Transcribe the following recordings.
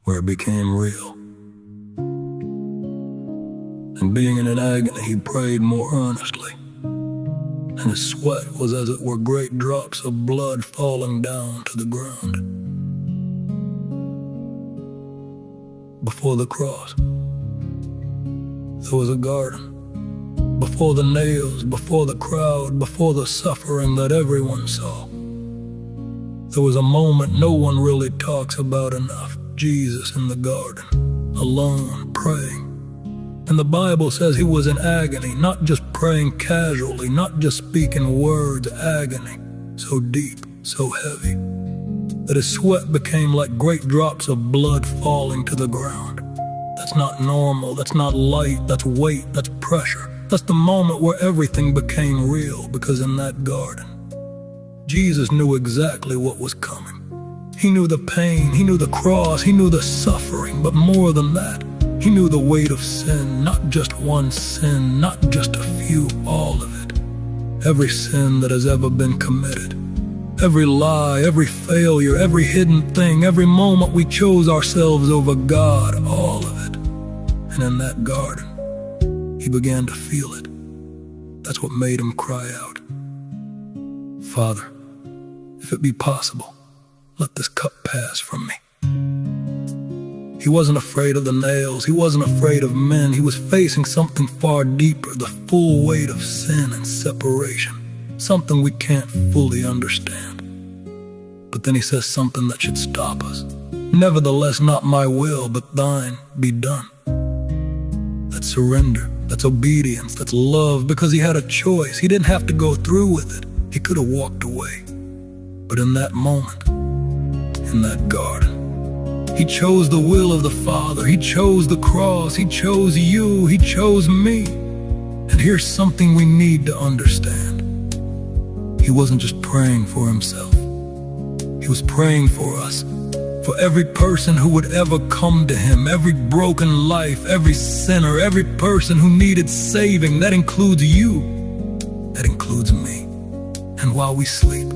where it became real. And being in an agony, he prayed more earnestly, and his sweat was as it were great drops of blood falling down to the ground. Before the cross, there was a garden. Before the nails, before the crowd, before the suffering that everyone saw, there was a moment no one really talks about enough. Jesus in the garden, alone, praying. And the Bible says he was in agony, not just praying casually, not just speaking words, agony, so deep, so heavy, that his sweat became like great drops of blood falling to the ground. That's not normal, that's not light, that's weight, that's pressure. That's the moment where everything became real, because in that garden, Jesus knew exactly what was coming. He knew the pain, he knew the cross, he knew the suffering, but more than that, he knew the weight of sin, not just one sin, not just a few, all of it. Every sin that has ever been committed, every lie, every failure, every hidden thing, every moment we chose ourselves over God, all of it. And in that garden, he began to feel it. That's what made him cry out, "Father, if it be possible, let this cup pass from me." He wasn't afraid of the nails. He wasn't afraid of men. He was facing something far deeper, the full weight of sin and separation, something we can't fully understand. But then he says something that should stop us. "Nevertheless, not my will, but thine be done." That's surrender. That's obedience. That's love, because he had a choice. He didn't have to go through with it. He could have walked away. But in that moment, in that garden, he chose the will of the Father. He chose the cross. He chose you. He chose me. And here's something we need to understand. He wasn't just praying for himself. He was praying for us, for every person who would ever come to him, every broken life, every sinner, every person who needed saving. That includes you. That includes me. And while we sleep,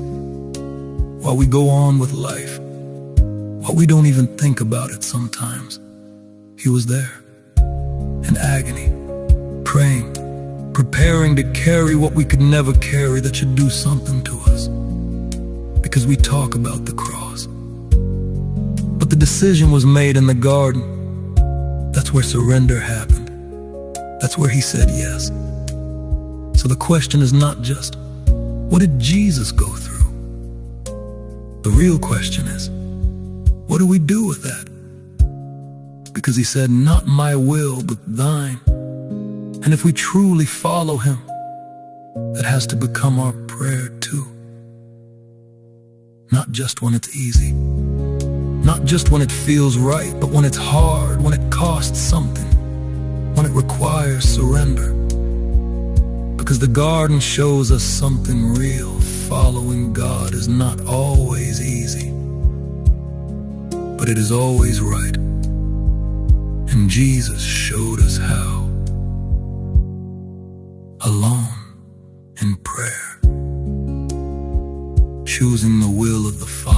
while we go on with life, while we don't even think about it sometimes, he was there, in agony, praying, preparing to carry what we could never carry, that should do something to us. Because we talk about the cross, but the decision was made in the garden. That's where surrender happened. That's where he said yes. So the question is not just, what did Jesus go through? The real question is, what do we do with that? Because he said, "Not my will, but thine." And if we truly follow him, that has to become our prayer too. Not just when it's easy, not just when it feels right, but when it's hard, when it costs something, when it requires surrender. Because the garden shows us something real. Following God is not always easy, but it is always right. And Jesus showed us how. Alone in prayer, choosing the will of the Father.